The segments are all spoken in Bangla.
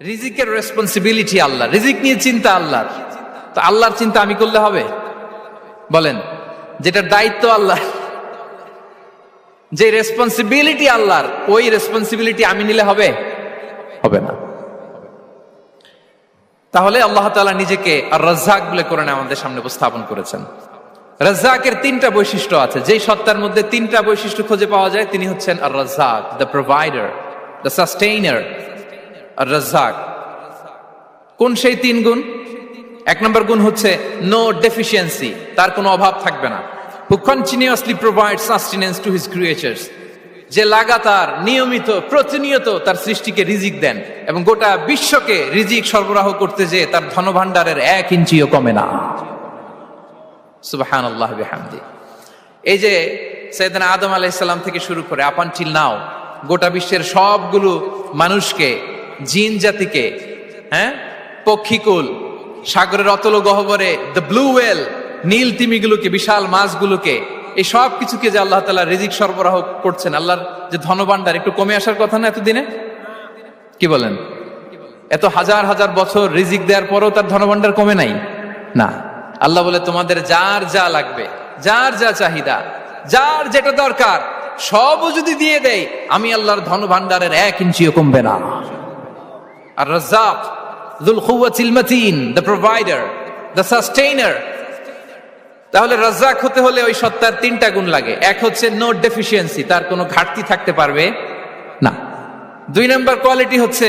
রিজিকের রেসপন্সিবিলিটি আল্লাহ, রিজিক নিয়ে চিন্তা আল্লাহর। তো আল্লাহর চিন্তা আমি করলে হবে? বলেন, যেটার দায়িত্ব আল্লাহ, যে রেসপন্সিবিলিটি আল্লাহর, ওই রেসপন্সিবিলিটি আমি নিলে হবে? হবে না। তাহলে আল্লাহ তাআলা নিজেকে আর রাজ্জাক বলে কোরআনে আমাদের সামনে উপস্থাপন করেছেন। রাজ্জাকের তিনটা বৈশিষ্ট্য আছে, যেই সত্তার মধ্যে তিনটা বৈশিষ্ট্য খুঁজে পাওয়া যায় তিনি হচ্ছেন আর রাজ্জাক, দ্য প্রোভাইডার, দ্য সাস্টেইনার। আর রাজ্জাক কোন সেই তিন গুণ? এক নম্বর গুণ হচ্ছে নো ডেফিসিয়েন্সি, তার কোনো অভাব থাকবে না। হু continuously provide sustenance to his creatures, যে লাগাতার নিয়মিত প্রতিনিয়ত তার সৃষ্টিকে রিজিক দেন এবং গোটা বিশ্বকে রিজিক সরবরাহ করতে যে তার ধনভাণ্ডারের 1 ইঞ্চিও কমে না। সুবহানাল্লাহ বিহামদি। এই যে সাইয়েদনা আদম আলাইহিস সালাম থেকে শুরু করে আপ আনটিল নাও গোটা বিশ্বের সবগুলো মানুষকে, জিন জাতিকে, পক্ষীকুল, সাগরের অতল গহ্বরে দ্য ব্লু ওয়েল, নীল তিমিগুলোকে, বিশাল মাছগুলোকে, এই সব কিছুকে যে আল্লাহ তাআলা রিজিক সরবরাহ করছেন, আল্লাহর যে ধনভাণ্ডার একটু কমে আসার কথা না এতদিনে? কি বলেন? এত হাজার হাজার বছর রিজিক দেওয়ার পরও তার ধনভাণ্ডার কমে নাই না। আল্লাহ বলে তোমাদের যার যা লাগবে, যার যা চাহিদা, যার যেটা দরকার সবও যদি দিয়ে দেই, আমি আল্লাহর ধনভাণ্ডারের 1 ইঞ্চিও কমবে না। আর Razzak যুল কুওয়াতিল মাতিন, the provider, the sustainer. তাহলে রাজ্জাক হতে হলে ওই সত্তার তিনটা গুণ লাগে। এক হচ্ছে নো ডেফিসিয়েন্সি, তার কোনো ঘাটতি থাকতে পারবে না। 2 নম্বর কোয়ালিটি হচ্ছে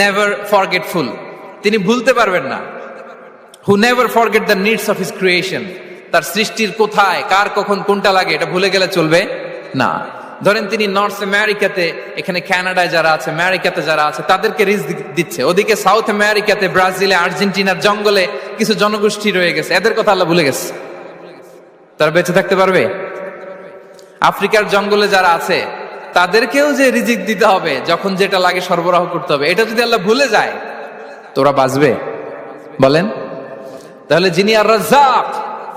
নেভার ফরগেটফুল, তিনি ভুলতে পারবেন না। Who never forget the needs of his creation, তার সৃষ্টির কোথায় কার কখন কোনটা লাগে এটা ভুলে গেলে চলবে না। ধরেন তিনি নর্থ আমেরিকাতে, এখানে কানাডায় যারা আছে, আমেরিকাতে যারা আছে, তাদেরকে রিজিক দিচ্ছে। ওদিকে সাউথ আমেরিকাতে, ব্রাজিলে, আর্জেন্টিনার জঙ্গলে কিছু জনগোষ্ঠী রয়ে গেছে, এদের কথা আল্লাহ ভুলে গেছে। তারা বেঁচে থাকতে পারবে? আফ্রিকার জঙ্গলে যারা আছে তাদেরকেও যে রিজিক দিতে হবে, যখন যেটা লাগে সরবরাহ করতে হবে, এটা যদি আল্লাহ ভুলে যায় তোরা বাঁচবে? বলেন। তাহলে যিনি আর রাজ্জাক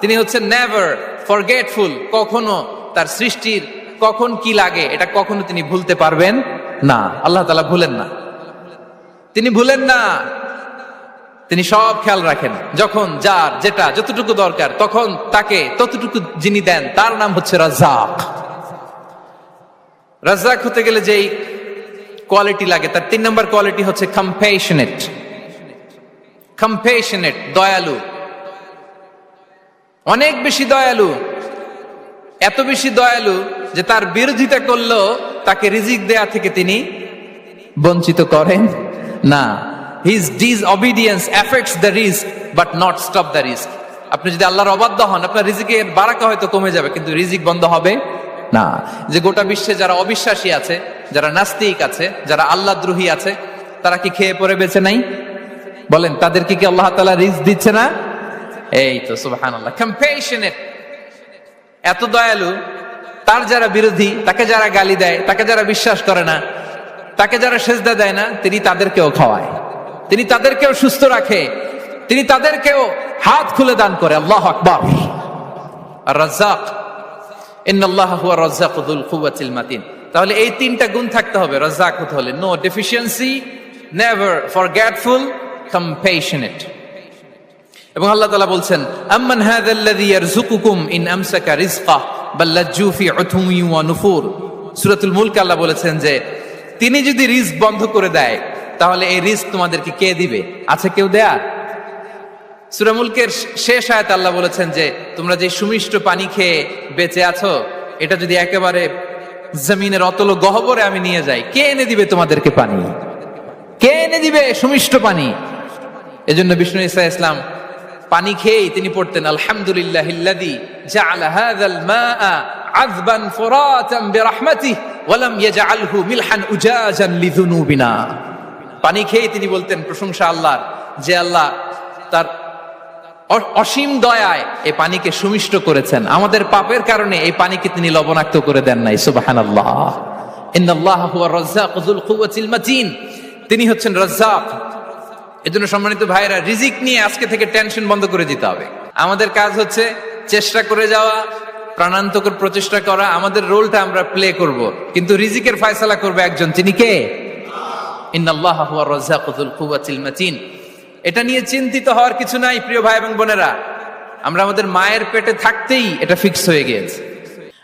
তিনি হচ্ছেন নেভার ফরগেটফুল, কখনো তার সৃষ্টির কখন কি লাগে এটা কখনো তিনি ভুলতে পারবেন না। আল্লাহ তাআলা ভুলেন না, তিনি ভুলেন না, তিনি সব খেয়াল রাখেন। যখন যার যেটা যতটুকু দরকার তখন তাকে ততটুকু যিনি দেন তার নাম হচ্ছে রাজ্জাক। রাজ্জাক হতে গেলে যেই কোয়ালিটি লাগে তার 3 নম্বর কোয়ালিটি হচ্ছে কম্প্যাশনেট। কম্প্যাশনেট, দয়ালু, অনেক বেশি দয়ালু। এত বেশি দয়ালু যে তার বিরোধিতা করলেও তাকে রিজিক দেয়া থেকে তিনি বঞ্চিত করেন না। His disobedience affects the risk but not stop the risk. আপনি যদি আল্লাহর অবাধ্য হন, আপনার রিজিকের বারাকা হয়তো কমে যাবে কিন্তু রিজিক বন্ধ হবে না। যে গোটা বিশ্বে যারা অবিশ্বাসী আছে, যারা নাস্তিক আছে, যারা আল্লাহদ্রোহী আছে, তারা কি খেয়ে পরে বেঁচে নাই? বলেন, তাদেরকে কি আল্লাহ তাআলা রিজিক দিচ্ছে না? এই তো সুবহানাল্লাহ। কম্প্যাশনেট, এত দয়ালু, তার যারা বিরোধী, তাকে যারা গালি দেয়, তাকে যারা বিশ্বাস করে না, তাকে যারা সেজদা দেয় না, তিনি তাদেরকেও খাওয়ায়, তিনি তাদেরকেও সুস্থ রাখে, তিনি তাদেরকেও হাত খুলে দান করে। আল্লাহু আকবার। আর রাজ্জাক, ইন্নাল্লাহা হুয়া রাজ্জাকু যুল কুওয়াতিল মাতিন। তাহলে এই তিনটা গুণ থাকতে হবে রাজ্জাক হতে হলে: no deficiency, never forgetful, compassionate. এবং আল্লাহ তাআলা বলছেন, আম্মান হাযাল্লাযী ইয়ারযুকুকুম ইন আমসাকা রিজকাহ বাল লাজ্জু ফি উতুমিন ওয়া নুফুর। সূরাতুল মুলক আল্লাহ বলেছেন যে তিনি যদি রিজক বন্ধ করে দেয় তাহলে এই রিজক তোমাদেরকে কে দিবে? আছে কেউ দেয়া? সূরা মুলকের শেষ আয়াতে আল্লাহ বলেছেন যে তোমরা যে সুমিষ্ট পানি খেয়ে বেঁচে আছো, এটা যদি একেবারে জমিনের অতল গহ্বরে আমি নিয়ে যাই, কে এনে দিবে তোমাদেরকে পানি? কে এনে দিবে সুমিষ্ট পানি? এজন্য বিষ্ণু ঈসা ইসলাম পানি খেয়েই তিনি পড়তেন, আলহামদুলিল্লাহিল্লাযী জাআলা হাযাল মাআ আযবান ফুরাতান বিরাহমাতিহি ওয়া লাম ইয়াজআলহু মিলহান উজাজান লিযুনুবিনা। পানি খেয়েই তিনি বলতেন প্রশংসা আল্লাহর, যে আল্লাহ তার অসীম দয়ায় এই পানিকে সুমিষ্ট করেছেন, আমাদের পাপের কারণে এই পানিকে তিনি লবণাক্ত করে দেন নাই। সুবহানাল্লাহ। ইন্নাল্লাহা হুয়া রাজ্জাকু যুল কুওয়াতিল মাতিন, তিনি হচ্ছেন রাজ্জাক। এজন্য সম্মানিত ভাইরা, রিজিক নিয়ে আজকে থেকে টেনশন বন্ধ করে দিতে হবে। আমাদের কাজ হচ্ছে চেষ্টা করে যাওয়া, প্রাণান্তকর প্রচেষ্টা করা, আমাদের রোলটা আমরা প্লে করব, কিন্তু রিজিকের ফয়সালা করবে একজন, তিনি কে? ইন্নাল্লাহা হুয়ার রাজ্জাকু যুল কুওয়াতিল মাতিন। এটা নিয়ে চিন্তিত হওয়ার কিছু নাই প্রিয় ভাই এবং বোনেরা। আমরা আমাদের মায়ের পেটে থাকতেই এটা ফিক্স হয়ে গিয়েছে।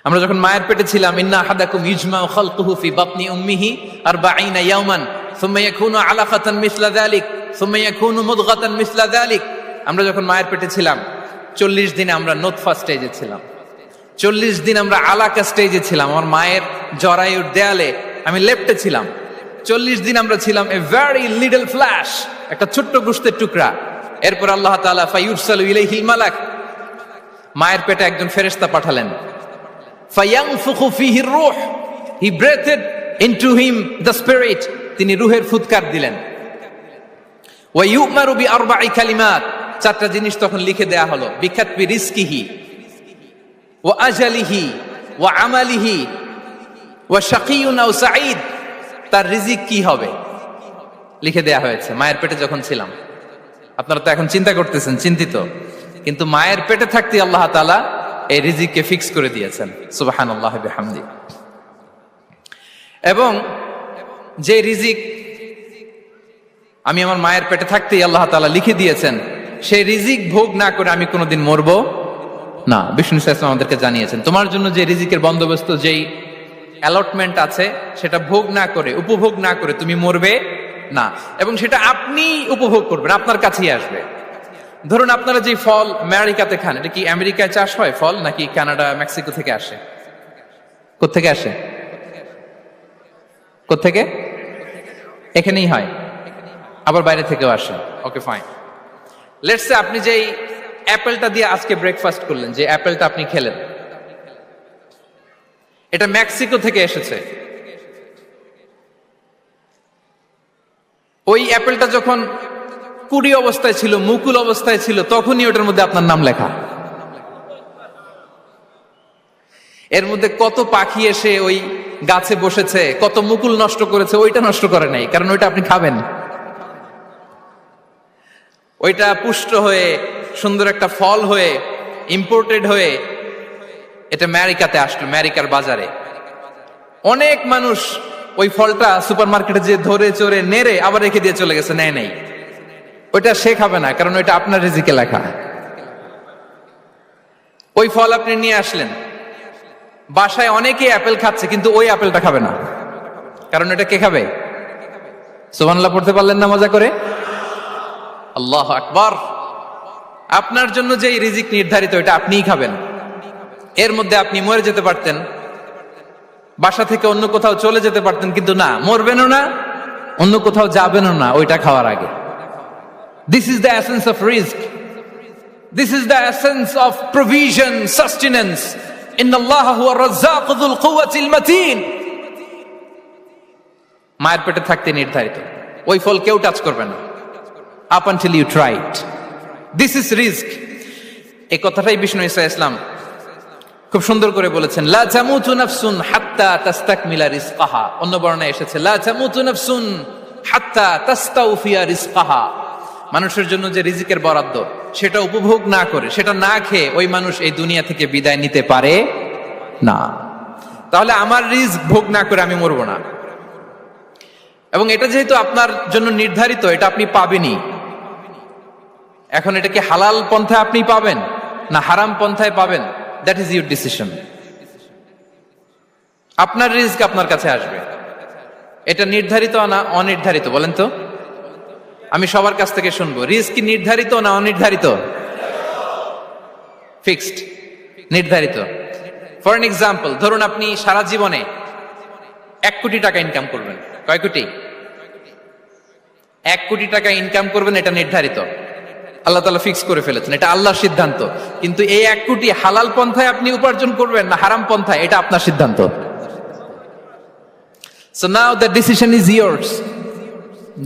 আমরা যখন মায়ের পেটে ছিলাম, ইন্না আহাদাকুম ইজমাউ খালকুহু ফি বাতনি উম্মিহি 40 ইয়াওমান সুম্মা ইয়াকুনু আলাকাতান মিসলা যালিক সুম্মা ইয়াকুনু মুদগাতান মিসলা যালিক। আমরা যখন মায়ের পেটে ছিলাম 40 দিন আমরা নুতফা স্টেজে ছিলাম, 40 দিন আমরা আলাকা স্টেজে ছিলাম। আমার মায়ের জরায়ুর দেয়ালে আমি লেপ্টে ছিলাম। 40 দিন আমরা ছিলাম এ ভেরি লিটল ফ্ল্যাশ, একটা ছোট্ট গোশতের টুকরা। এরপর আল্লাহ তাআলা ফায়ুরসালু ইলাইহিল মালাক, মায়ের পেটে একজন ফেরেশতা পাঠালেন। ফায়ানফুখু ফিহির রূহ, he breathed into him the spirit, তিনি রূহের ফুৎকার দিলেন। ওয়া ইউমারু বিআরবা'i কালিমাত, 4টা জিনিস তখন লিখে দেয়া হলো। বিকাতবি রিজকিহি ওয়া আজালিহি ওয়া আমালিহি ওয়া শাকিয়ুন আও সাঈদ, তার রিজিক কি হবে লিখে দেয়া হয়েছে মায়ের পেটে যখন ছিলাম। আপনারা তো এখন চিন্তা করতেছেন, চিন্তিত, কিন্তু মায়ের পেটে থাকতে আল্লাহ তাআলা এই রিজিককে ফিক্স করে দিয়েছেন। সুবহানাল্লাহ বিহামদি। এবং যে রিজিক আমি আমার মায়ের পেটে থাকতেই আল্লাহ তাআলা লিখে দিয়েছেন, সেই রিজিক ভোগ না করে আমি কোনোদিন মরবো না। বিষ্ণু ইসলাম আমাদেরকে জানিয়েছেন, তোমার জন্য যে রিজিকের বন্দোবস্ত, যেই অ্যালটমেন্ট আছে, সেটা ভোগ না করে, উপভোগ না করে তুমি মরবে না। এবং সেটা আপনি উপভোগ করবেন, আপনার কাছেই আসবে। ধরুন আপনারা যে ফল আমেরিকাতে খান, এটা কি আমেরিকায় চাষ হয় ফল, নাকি কানাডা মেক্সিকো থেকে আসে? কোত্থেকে আসে? কোত্থেকে? এখানেই হয়, আবার বাইরে থেকেও আসে। Okay fine. লেটস সে আপনি যেই অ্যাপেলটা দিয়ে আজকে ব্রেকফাস্ট করলেন, যে অ্যাপেলটা আপনি খেলেন, এটা মেক্সিকো থেকে এসেছে। ওই অ্যাপেলটা যখন কুড়ি অবস্থায় ছিল, মুকুল অবস্থায় ছিল, তখনই ওটার মধ্যে আপনার নাম লেখা। এর মধ্যে কত পাখি এসে ওই গাছে বসেছে, কত মুকুল নষ্ট করেছে, ওইটা নষ্ট করে নাই, কারণ ওইটা আপনি খাবেন। ওইটা পুষ্ট হয়ে সুন্দর একটা ফল হয়ে ইম্পোর্টেড হয়ে এটা আমেরিকাতে আসলো, আমেরিকার বাজারে। অনেক মানুষ ওই ফলটা সুপার মার্কেটে যে ধরে চড়ে নেড়ে আবার রেখে দিয়ে চলে গেছে, নেয় নাই। ওইটা সে খাবে না, কারণ ওইটা আপনার রিজিকে লেখা। ওই ফল আপনি নিয়ে আসলেন, বাসায় অনেকেই অ্যাপেল খাচ্ছে, কিন্তু ওই অ্যাপেলটা খাবে না, কারণ এটা কে খাবে? সুবহানাল্লাহ পড়তে পারলেন না মজা করে? আল্লাহু আকবার। আপনার জন্য যে রিজিক নির্ধারিত, এটা আপনিই খাবেন। এর মধ্যে আপনি মরে যেতে পারতেন, বাসা থেকে অন্য কোথাও চলে যেতে পারতেন, কিন্তু না, মরবেনও না, অন্য কোথাও যাবেনও না ওইটা খাওয়ার আগে। This is the essence of risk. This is the essence of provision, sustenance. Inna Allaha huwa ar-razzaqu dhul quwwati al-matin. মায়ের পেটে থাকতে নির্ধারিত, ওই ফল কেউ টাচ করবে না up until you try it. This is risk. এই কথাটাই বিষ্ণু ঈসা ইসলাম খুব সুন্দর করে বলেছেন, লা তামুতু নাফসুন হাত্তা তাস্তাকমিলা রিজকাহা। অন্য বর্ণনায় এসেছে লা তামুতু নাফসুন হাত্তা তাস্তাউফিয়া রিজকাহা। মানুষের জন্য যে রিজিকের বরাদ্দ, সেটা উপভোগ না করে, সেটা না খেয়ে ওই মানুষ এই দুনিয়া থেকে বিদায় নিতে পারে না। তাহলে আমার রিজক ভোগ না করে আমি মরবো না। এবং এটা যেহেতু আপনার জন্য নির্ধারিত, এটা আপনি পাবেনই। এখন এটা কি হালাল পন্থায় আপনি পাবেন না হারাম পন্থায় পাবেন, দ্যাট ইজ ইউর ডিসিশন। আপনার রিজক আপনার কাছে আসবে। এটা নির্ধারিত না অনির্ধারিত বলেন তো? আমি সবার কাছ থেকে শুনবো, রিজক কি নির্ধারিত না অনির্ধারিত? ফিক্সড, নির্ধারিত। ফর এন এক্সাম্পল, ধরুন আপনি সারা জীবনে 1 কোটি টাকা ইনকাম করবেন। কয় কোটি? 1 কোটি টাকা ইনকাম করবেন, এটা নির্ধারিত, আল্লাহ তাআলা ফিক্স করে ফেলেছেন, এটা আল্লাহর সিদ্ধান্ত। কিন্তু এই 1 কোটি হালাল পন্থায় আপনি উপার্জন করবেন না হারাম পন্থায়, এটা আপনার সিদ্ধান্ত। So now the decision is years.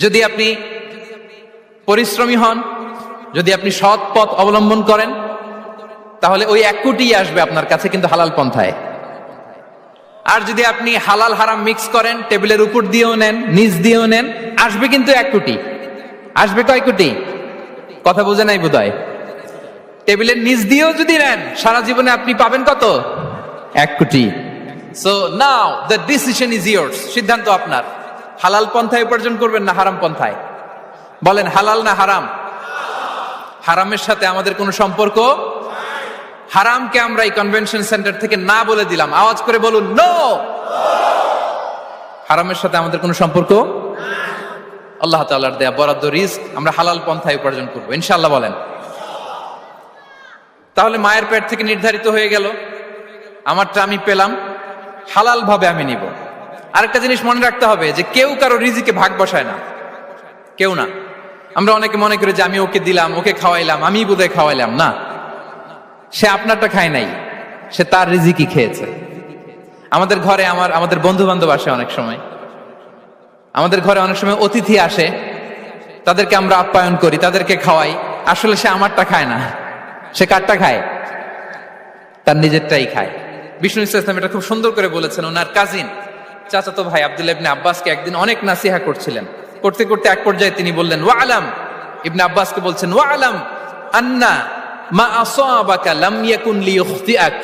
যদি আপনি পরিশ্রমী হন, যদি আপনি সৎ পথ অবলম্বন করেন, তাহলে ওই 1 কোটি আসবে আপনার কাছে, কিন্তু হালাল পন্থায়। আর যদি আপনি হালাল হারাম মিক্স করেন, টেবিলের উপর দিয়েও নেন, নিচ দিয়েও নেন, আসবে কিন্তু 1 কোটি। আসবে কয় কোটি? কথা বোঝে নাই বোধহয়। টেবিলের নিচ দিয়েও যদি নেন, সারা জীবনে আপনি পাবেন কত? 1 কোটি। So now the decision is years. সিদ্ধান্ত আপনার। হালাল পন্থায় উপার্জন করবেন না হারাম পন্থায়? বলেন হালাল না হারাম? হারামের সাথে আমাদের কোনো সম্পর্ক? হারামকে আমরা এই কনভেনশন সেন্টার থেকে না বলে দিলাম, আওয়াজ করে বলুন নো। হারামের সাথে আমাদের কোনো সম্পর্ক? আল্লাহ তাআলার দেয়া বরাদ্দ রিস্ক আমরা হালাল পন্থায় উপার্জন করবো ইনশাআল্লাহ। বলেন। তাহলে মায়ের পেট থেকে নির্ধারিত হয়ে গেল, আমারটা আমি পেলাম, হালাল ভাবে আমি নিব। আরেকটা জিনিস মনে রাখতে হবে যে কেউ কারো রিজিকে ভাগ বসায় না, কেউ না। আমরা অনেকে মনে করি যে আমি ওকে দিলাম, ওকে খাওয়াইলাম, আমি বোধহয় খাওয়াইলাম। না, সে আপনারটা খায় নাই, সে তার রিজিকই খেয়েছে। আমাদের ঘরে আমাদের বন্ধু বান্ধব আসে অনেক সময়, আমাদের ঘরে অনেক সময় অতিথি আসে, তাদেরকে আমরা আপ্যায়ন করি, তাদেরকে খাওয়াই। আসলে সে আমারটা খায় না, সে কারটা খায়? তার নিজেরটাই খায়। বিষ্ণু ইসলাম এটা খুব সুন্দর করে বলেছেন। ওনার কাজিন চাচাতো ভাই আব্দুল্লাহ ইবনে আব্বাসকে একদিন অনেক নাসিহা করছিলেন। করতে করতে এক পর্যায়ে তিনি বললেন ওয়ালাম, ইবনে আব্বাসকে বলছেন ওয়ালাম আন্না মা আসাবাকা লাম ইয়াকুন লিইখতিআক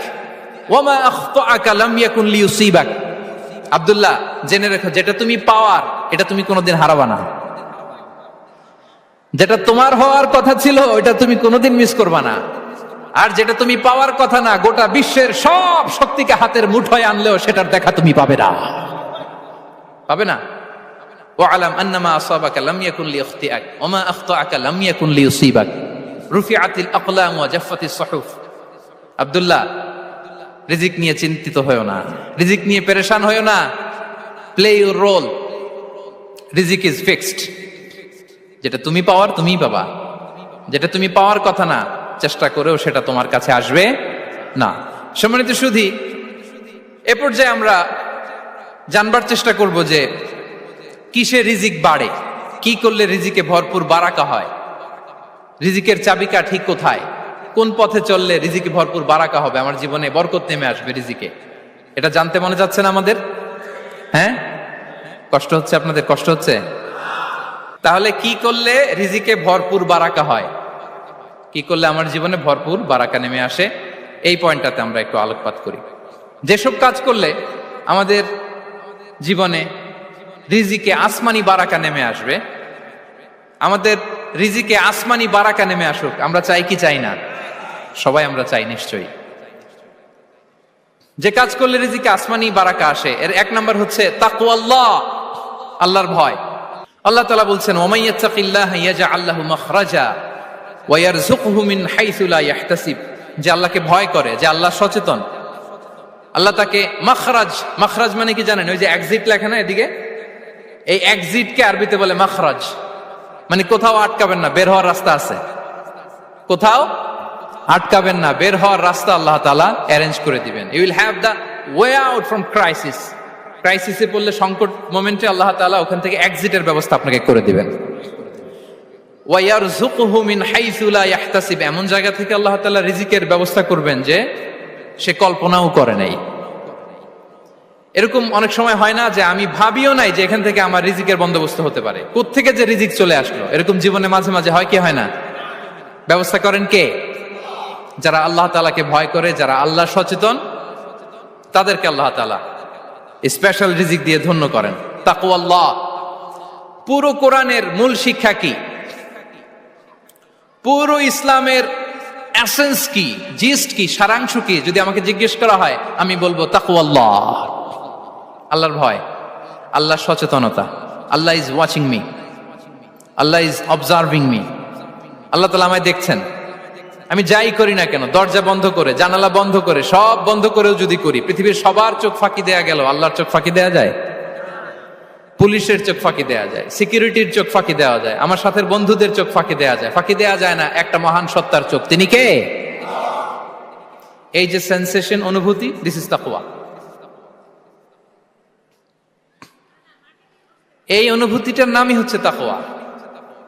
ওয়া মা আখতাআকা লাম ইয়াকুন লিইউসিবাক। আব্দুল্লাহ, জেনে রেখো, যেটা তুমি পাওয়ার এটা তুমি কোনোদিন হারাবা না। যেটা তোমার হওয়ার কথা ছিল ওটা তুমি কোনোদিন মিস করবা না। আর যেটা তুমি পাওয়ার কথা না, গোটা বিশ্বের সব শক্তিকে হাতের মুঠোয় আনলেও সেটার দেখা তুমি পাবে না, পাবে না। ওয়ালাম আন্নামা আসাবাকা লাম ইয়াকুন লিইখতিআক ওয়া মা আখতাআকা লাম ইয়াকুন লিইউসিবাক রুফিআতিল আকলাম ওয়া জাফফাতিস সুহুফ। আব্দুল্লাহ, রিজিক নিয়ে চিন্তিত হয়ো না, রিজিক নিয়ে পেরেশান হয়ো না। প্লে ইউর রোল, রিজিক ইজ ফিক্সড। যেটা তুমি পাওয়ার তুমিই পাবা, যেটা তুমি পাওয়ার কথা না, চেষ্টা করেও সেটা তোমার কাছে আসবে না। সম্মানিত সুধী, এ পর্যায়ে আমরা জানবার চেষ্টা করব যে কিসে রিজিক বাড়ে, কি করলে রিজিকে ভরপুর বারাকা হয়, রিজিকের চাবিকা ঠিক কোথায়, কোন পথে চললে রিজিকে ভরপুর বারাকা হবে, আমার জীবনে বরকত নেমে আসবে রিজিকে। এটা জানতে মনে যাচ্ছে না আমাদের? হ্যাঁ, কষ্ট হচ্ছে আপনাদের? কষ্ট হচ্ছে? তাহলে কি করলে রিজিকে ভরপুর বারাকা হয়, কি করলে আমার জীবনে ভরপুর বারাকা নেমে আসে, এই পয়েন্টটাতে আমরা একটু আলোকপাত করি। যেসব কাজ করলে আমাদের জীবনে রিজিকে আসমানি বারাকা নেমে আসবে, আমাদের রিজিকে আসমানি বারাকা নেমে আসুক, আমরা চাই কি চাই না? সবাই আমরা চাই নিশ্চয়ই। যে কাজ করলে রিজিকে আসমানি বারাকা আসে, এর এক নাম্বার হচ্ছে তাকওয়াল্লাহ, আল্লাহর ভয়। আল্লাহ তাআলা বলছেন ওয়া ইয়াত্তাকিল্লাহা ইয়াজআল লাহু মাখরাজা ওয়া ইয়ারযুকহু মিন হাইসু লা ইয়াহতাসিব। যে আল্লাহকে ভয় করে, যে আল্লাহ সচেতন, আল্লাহ তাকে মাখরাজ, মাখরাজ মানে কি জানেন? ওই যে এক্সিট লেখা না এদিকে, এই এক্সিটকে আরবিতে বলে মাখরাজ, মানে কোথাও আটকাবেন না, বের হওয়ার রাস্তা আছে, কোথাও আটকাবেন না, বের হওয়ার রাস্তা আল্লাহ তাআলা অ্যারেঞ্জ করে দিবেন। You will have the way out from crisis. ক্রাইসিসে পড়লে, সংকট মোমেন্টে আল্লাহ তাআলা ওখান থেকে এক্সিটের ব্যবস্থা আপনাকে করে দিবেন। ওয়া ইয়ারযুকহু মিন হাইসু লা ইয়াহতাসিব, এমন জায়গা থেকে আল্লাহ তাআলা রিজিকের ব্যবস্থা করবেন যে সে কল্পনাও করে নাই। এরকম অনেক সময় হয় না যে আমি ভাবিও নাই যে এখান থেকে আমার রিজিকের বন্দোবস্ত হতে পারে, কোত্থেকে যে রিজিক চলে আসলো, এরকম জীবনে মাঝে মাঝে হয় কি হয় না? ব্যবস্থা করেন কে? যারা আল্লাহ তাআলাকে ভয় করে, যারা আল্লাহ সচেতন, তাদেরকে আল্লাহ তাআলা স্পেশাল রিজিক দিয়ে ধন্য করেন। তাকওয়াল্লাহ। পুরো কোরআনের মূল শিক্ষা কি? পুরো ইসলামের এসেন্স কি, জিস্ট কি, সারাংশ কি যদি আমাকে জিজ্ঞেস করা হয়, আমি বলবো তাকওয়াল্লাহ, আল্লাহর ভয়, আল্লাহর সচেতনতা। Allah is watching me, Allah is observing me. আল্লাহ তাআলা আমায় দেখছেন, আমি যাই করি না কেন, দরজা বন্ধ করে, জানালা বন্ধ করে, সব বন্ধ করেও যদি করি, পৃথিবীর সবার চোখ ফাঁকি দেয়া গেল, আল্লাহর চোখ ফাঁকি দেয়া যায়? পুলিশের চোখ ফাঁকি দেয়া যায়, সিকিউরিটির চোখ ফাঁকি দেওয়া যায়, আমার সাথের বন্ধুদের চোখ ফাঁকি দেয়া যায়, ফাঁকি দেয়া যায় না একটা মহান সত্তার চোখ। তিনি কে? এই যে সেন্সেশন, অনুভূতি, দিস ইজ তাকওয়া। এই অনুভূতিটার নামই হচ্ছে তাকওয়া,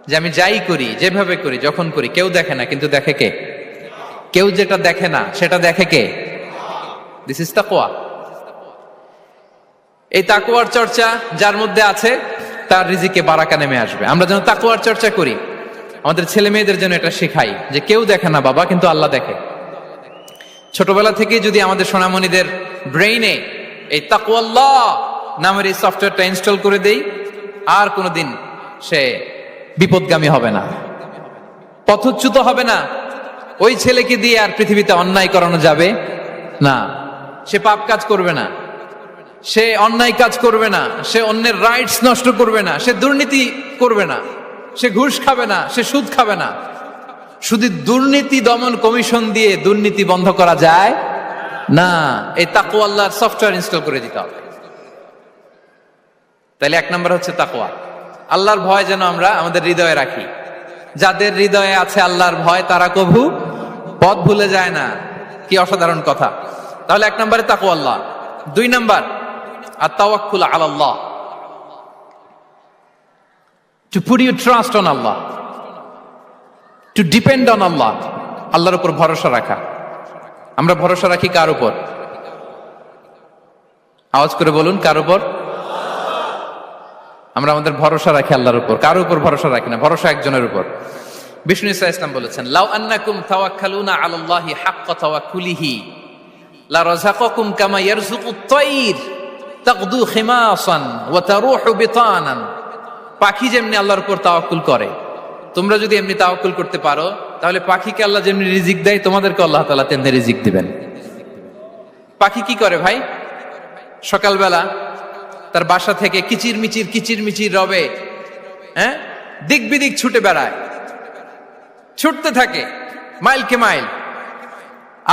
যে আমি যাই করি, যেভাবে করি, যখন করি, কেউ দেখে না, কিন্তু দেখে কে? কেউ যেটা দেখে না সেটা দেখে কে? দিস ইজ তাকওয়া। এই তাকওয়ার চর্চা যার মধ্যে আছে, তার রিজিকে বারাকা নেমে আসবে। আমরা যেন তাকওয়ার চর্চা করি, আমাদের ছেলে মেয়েদের জন্য এটা শেখাই যে কেউ দেখে না বাবা, কিন্তু আল্লাহ দেখে। ছোটবেলা থেকে যদি আমাদের সোনামণিদের ব্রেইনে এই তাকওয়াল্লাহ নামের এই সফটওয়্যারটা ইনস্টল করে দেই, আর কোনোদিন সে বিপদগামী হবে না, পথচ্যুত হবে না। ওই ছেলেকে দিয়ে আর পৃথিবীতে অন্যায় করানো যাবে না। সে পাপ কাজ করবে না, সে অন্যায় কাজ করবে না, সে অন্যের রাইটস নষ্ট করবে না, সে দুর্নীতি করবে না, সে ঘুষ খাবে না, সে সুদ খাবে না। শুধু দুর্নীতি দমন কমিশন দিয়ে দুর্নীতি বন্ধ করা যায় না। এই তাকওয়া আল্লাহর সফটওয়্যার ইনস্টল করে দিতে হবে। তাহলে এক নম্বর হচ্ছে তাকওয়া। আল্লাহর ভয় যেন আমরা আমাদের হৃদয়ে রাখি। যাদের হৃদয়ে আছে আল্লাহর ভয় তারা কভু পথ ভুলে যায় না। কি অসাধারণ কথা। তাহলে এক নম্বরে তাকওয়া আল্লাহ। দুই নম্বর আত-তাওয়াক্কুল আলাল্লাহ, to put your trust on Allah, to depend on Allah. আল্লাহর উপর ভরসা রাখা। আমরা ভরসা রাখি কার উপর? আওয়াজ করে বলুন, কার উপর? আমরা আমাদের ভরসা রাখি আল্লাহর উপর, কার উপর ভরসা রাখি না। ভরসা একজনের উপর। বিষ্ণু ইসা ইসলাম বলেছেন, লাউ আন্নাকুম তাওয়াক্কালুনা আলাল্লাহি হাক্কা তাওয়াক্কুলিহি লা রাযাকাকুম কামা ইয়ারযুকুত তায়র তাগদু খিমাসান ওয়া তারুহু বিতানান। পাখি যেমনি আল্লাহর উপর তাওয়াক্কুল করে, তোমরা যদি এমনি তাওয়াক্কুল করতে পারো তাহলে পাখিকে আল্লাহ যেমনি রিজিক দেয় তোমাদেরকে আল্লাহ তাআলা তেমনি রিজিক দিবেন। পাখি কি করে ভাই? সকালবেলা তার বাসা থেকে কিচির মিচির রবে, দিক বিদিক ছুটে বেড়ায়, ছুটতে থাকে মাইলকে মাইল।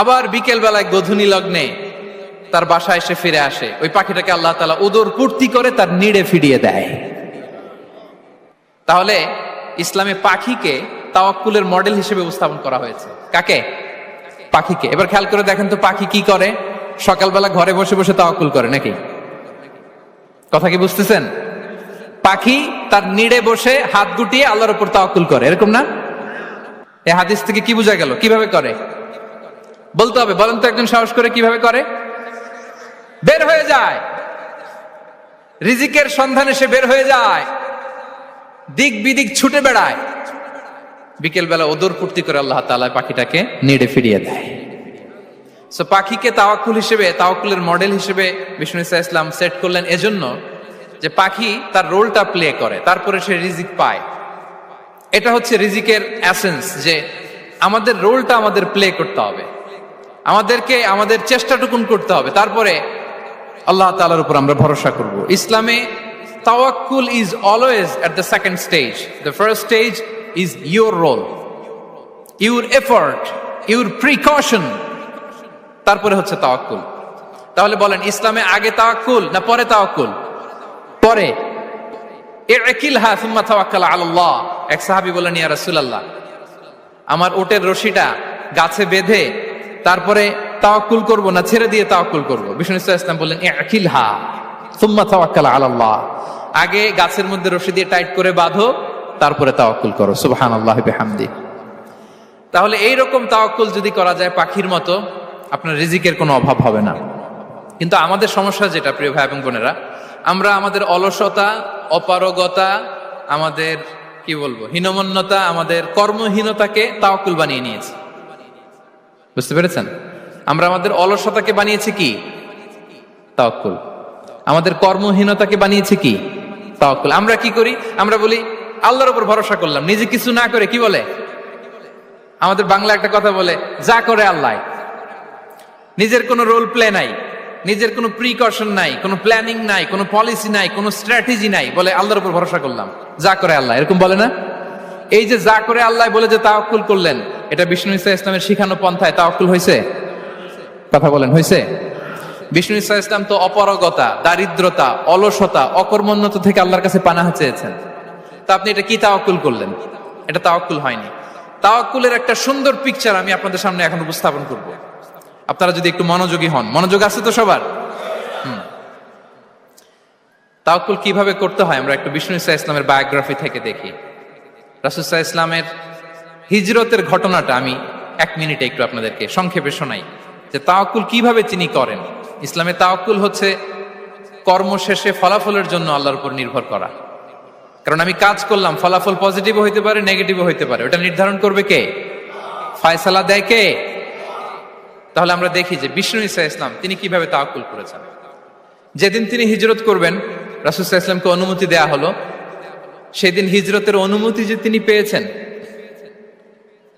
আবার বিকেল বেলায় গোধূলি লগ্নে তার বাসায় এসে ফিরে আসে। ওই পাখিটাকে আল্লাহ তাআলা উদর পূর্তি করে তার নিড়ে ফিরিয়ে দেয়। তাহলে ইসলামে পাখিকে তাওয়াক্কুলের মডেল হিসেবে উপস্থাপন করা হয়েছে। কাকে? পাখিকে। এবার খেয়াল করে দেখেন তো পাখি কি করে? সকালবেলা ঘরে বসে বসে তাওয়াক্কুল করে নাকি? কথা কি বুঝতেছেন? পাখি তার নিড়ে বসে হাত গুটিয়ে আল্লাহর উপর তাওয়াক্কুল করে, এরকম না? এই হাদিস থেকে কি বোঝা গেল? কিভাবে করে বলতে হবে, বলেন তো একজন সাহস করে কিভাবে করে? বের হয়ে যায়, রিজিকের সন্ধানে সে বের হয়ে যায়, দিক বিদিক ছুটে বেড়ায়। বিকেল বেলা ওদর পূর্তি করে আল্লাহ তাআলা পাখিটাকে নিড়ে ফিরিয়ে দেয়। সো পাখিকে তাওয়াক্কুল হিসেবে, তাওয়াক্কুলের মডেল হিসেবে বিষ্ণু ইসা ইসলাম সেট করলেন এজন্য যে পাখি তার রোলটা প্লে করে, তারপরে সে রিজিক পায়। এটা হচ্ছে রিজিকের এসেন্স, যে আমাদের রোলটা আমাদের প্লে করতে হবে, আমাদেরকে আমাদের চেষ্টাটুকুন করতে হবে, তারপরে আল্লাহ তাআলার উপর আমরা ভরসা করব। ইসলামে তাওয়াক্কুল is always at the second stage. The first stage is your role, your effort, your precaution, তারপরে হচ্ছে তাওয়াক্কুল। তাহলে বলেন, ইসলামে আগে তাওয়াক্কুল না পরে তাওয়াক্কুল? পরে। ইকিলহা সুম্মা তাওয়াক্কাল আলাল্লাহ। এক সাহাবী বলেন, ইয়া রাসূলুল্লাহ, আমার ওটের রশিটা গাছে বেঁধে তারপরে তাওয়াক্কুল করব না ছেড়ে দিয়ে তাওয়াক্কুল করব? বিষ্ণু সাল্লাল্লাহু আলাইহি ওয়াসাল্লাম বললেন, ইকিলহা সুম্মা তাওয়াক্কাল আলাল্লাহ। আগে গাছের মধ্যে রশি দিয়ে টাইট করে বাঁধো, তারপরে তাওয়াক্কুল করো। সুবহানাল্লাহি বিহামদি। তাহলে এইরকম তাওয়াক্কুল যদি করা যায় পাখির মতো, আপনার রিজিকের কোনো অভাব হবে না। কিন্তু আমাদের সমস্যা যেটা, প্রিয় ভাই এবং বোনেরা, আমরা আমাদের অলসতা, অপারগতা, আমাদের কি বলবো হীনমন্যতা, আমাদের কর্মহীনতাকে তাওয়াক্কুল বানিয়ে নিয়েছি। বুঝতে পেরেছেন? আমরা আমাদের অলসতাকে বানিয়েছি কি? তাওয়াক্কুল। আমাদের কর্মহীনতাকে বানিয়েছি কি? তাওয়াক্কুল। আমরা কি করি? আমরা বলি আল্লাহর উপর ভরসা করলাম, নিজে কিছু না করে। কি বলে? আমাদের বাংলা একটা কথা বলে, যা করে আল্লাহ। নিজের কোনো রোল প্লে নাই, নিজের কোনো প্রিকশন নাই, কোনো প্ল্যানিং নাই, কোনো পলিসি নাই, কোনো স্ট্র্যাটেজি নাই, বলে আল্লাহর উপর ভরসা করলাম, যা করে আল্লাহ। এরকম বলে না? এই যে যা করে আল্লাহ বলে যে তাওয়াক্কুল করলেন, এটা বিষ্ণু ইসা ইসলামের শিখানো পন্থায় তাওয়াক্কুল হয়েছে? কথা বলেন, হয়েছে? বিষ্ণু ইসা ইসলাম তো অপারগতা, দারিদ্রতা, অলসতা, অকর্মণ্যতা থেকে আল্লাহর কাছে পানাহ চেয়েছেন। তা আপনি এটা কি তাওয়াক্কুল করলেন? এটা তাওয়াক্কুল হয়নি। তাওয়াক্কুলের একটা সুন্দর পিকচার আমি আপনাদের সামনে এখন উপস্থাপন করব, আপনারা যদি একটু মনোযোগী হন। মনোযোগ আছে তো সবার? তাওয়াক্কুল কিভাবে করতে হয় আমরা একটু বিষ্ণু ইসা ইসলামের বায়োগ্রাফি থেকে দেখি। রাসূল সাল্লাল্লাহু আলাইহি ওয়াসাল্লামের হিজরতের ঘটনাটা আমি 1 মিনিটে একটু আপনাদেরকে সংক্ষেপে শোনাই, যে তাওয়াক্কুল কিভাবে তিনি করেন। ইসলামে তাওয়াক্কুল হচ্ছে কর্ম শেষে ফলাফলের জন্য আল্লাহর উপর নির্ভর করা। কারণ আমি কাজ করলাম, ফলাফল পজিটিভও হইতে পারে, নেগেটিভও হইতে পারে, ওটা নির্ধারণ করবে কে? ফয়সালা দেয় কে? তাহলে আমরা দেখি যে বিষ্ণু ইসা ইসলাম তিনি কিভাবে তাওয়াক্কুল করেছেন। যেদিন তিনি হিজরত করবেন, রাসূল সাল্লাল্লাহু আলাইহি ওয়াসাল্লামকে অনুমতি দেয়া হলো সেদিন হিজরতের অনুমতি যে তিনি পেয়েছেন,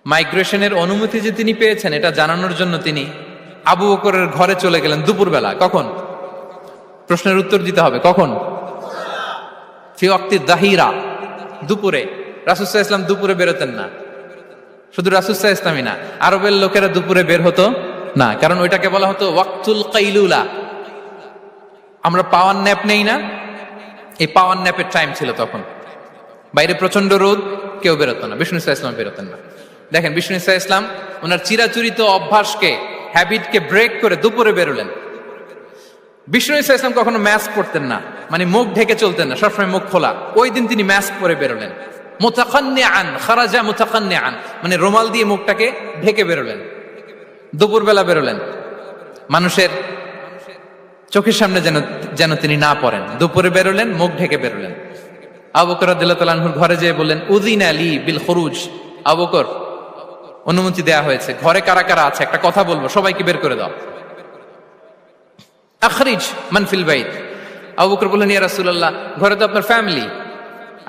মাইগ্রেশনের অনুমতি যে তিনি পেয়েছেন, এটা জানানোর জন্য তিনি আবু বকরের ঘরে চলে গেলেন দুপুরবেলা। কখন? প্রশ্নের উত্তর দিতে হবে, কখন? ফি ওয়াক্তি যাহিরা, দুপুরে। রাসূল সাল্লাল্লাহু আলাইহি ওয়াসাল্লাম দুপুরে বেরোতেন না। শুধু রাসূল সাল্লাল্লাহু আলাইহি ওয়াসাল্লামই না, আরবের লোকেরা দুপুরে বের হতো না, কারণ ওইটাকে বলা হতো ওয়াক্তুল কাইলুলা। আমরা পাওয়ার ন্যাপ নেই না, এই পাওয়ার ন্যাপের টাইম ছিল তখন। বাইরে প্রচন্ড রোদ, কেউ বেরোতো না, বিষ্ণু সাল্লাল্লাহু আলাইহি ওয়াসাল্লাম বেরোতেন না। দেখেন, বিষ্ণু সাল্লাল্লাহু আলাইহি ওয়াসাল্লাম ওনার চিরাচরিত অভ্যাসকে, হ্যাবিটকে ব্রেক করে দুপুরে বেরোলেন। বিষ্ণু সাল্লাল্লাহু আলাইহি ওয়াসাল্লাম কখনো মাস্ক পরতেন না, মানে মুখ ঢেকে চলতেন না, সবসময় মুখ খোলা। ওই দিন তিনি মাস্ক পরে বেরোলেন। মুতাকান্নিআন, খারাজা মুতাকান্নিআন, মানে রুমাল দিয়ে মুখটাকে ঢেকে বেরোলেন, দুপুরবেলা বেরোলেন। মানুষের চোখের সামনে যেন তিনি না পড়েন, দুপুরে বেরোলেন, মুখ ঢেকে বেরোলেন। আবু বকর রাদিয়াল্লাহু তাআলা আনহুর ঘরে যেয়ে বললেন, উযিনা লি বিল খুরুজ। আবু বকর, অনুমতি দেয়া হয়েছে, ঘরে কারা কারা আছে একটা কথা বলবো, সবাইকে বের করে দাও। আখরিজ মান ফিল বাইত। আবু বকর বললেন, ইয়া রাসূলুল্লাহ, ঘরে তো আপনার ফ্যামিলি।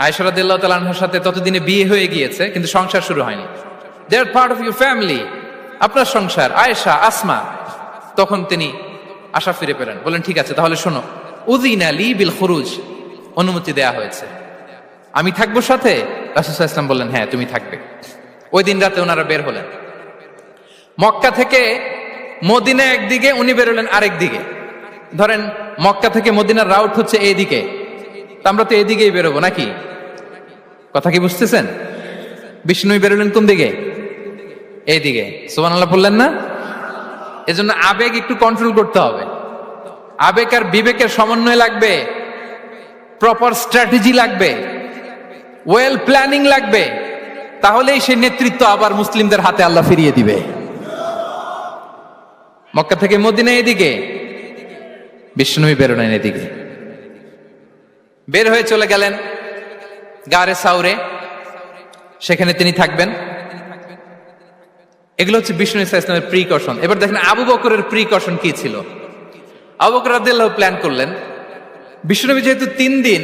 আয়েশা রাদিয়াল্লাহু তাআলা আনহার সাথে ততদিনে বিয়ে হয়ে গিয়েছে, কিন্তু সংসার শুরু হয়নি। দে আর পার্ট অফ ইউর ফ্যামিলি, আপনার সংসার, আয়েশা, আসমা। তখন তিনি আশা ফিরে পেলেন, বলেন ঠিক আছে, তাহলে শোনো, উযিনা লি বিল খুরুজ, অনুমতি দেয়া হয়েছে, আমি থাকবো সাথে? রাসূল সাল্লাল্লাহু আলাইহি ওয়াসাল্লাম বললেন, হ্যাঁ তুমি থাকবে। ওই দিন রাতে ওনারা বের হলেন। মক্কা থেকে মদিনা একদিকে, উনি বেরোলেন আরেক দিকে। ধরেন মক্কা থেকে মদিনার রাউট হচ্ছে এইদিকে, আমরা তো এদিকেই বেরোবো নাকি? কথা কি বুঝতেছেন? বিষ্ণু বেরোলেন কোন দিকে? এইদিকে। সুবহানাল্লাহ বললেন না? এজন্য আবেগ একটু কন্ট্রোল করতে হবে। আবেগ আর বিবেকের সমন্বয় লাগবে, প্রপার স্ট্র্যাটেজি লাগবে, ওয়েল প্ল্যানিং লাগবে, তাহলেই সেই নেতৃত্ব আবার মুসলিমদের হাতে আল্লাহ ফিরিয়ে দিবে। মক্কা থেকে মদিনা এদিকে, বিষ্ণুই বেরোলেন এদিকে। বের হয়ে চলে গেলেন গারে সাউরে, সেখানে তিনি থাকবেন। এগুলো হচ্ছে বিষ্ণু ইসলামের প্রিকশন। এবার দেখেন আবু বকরের প্রিকশন কি ছিল। আবু বকর রাদিয়াল্লাহু প্ল্যান করলেন, বিষ্ণুনবী যেহেতু 3 দিন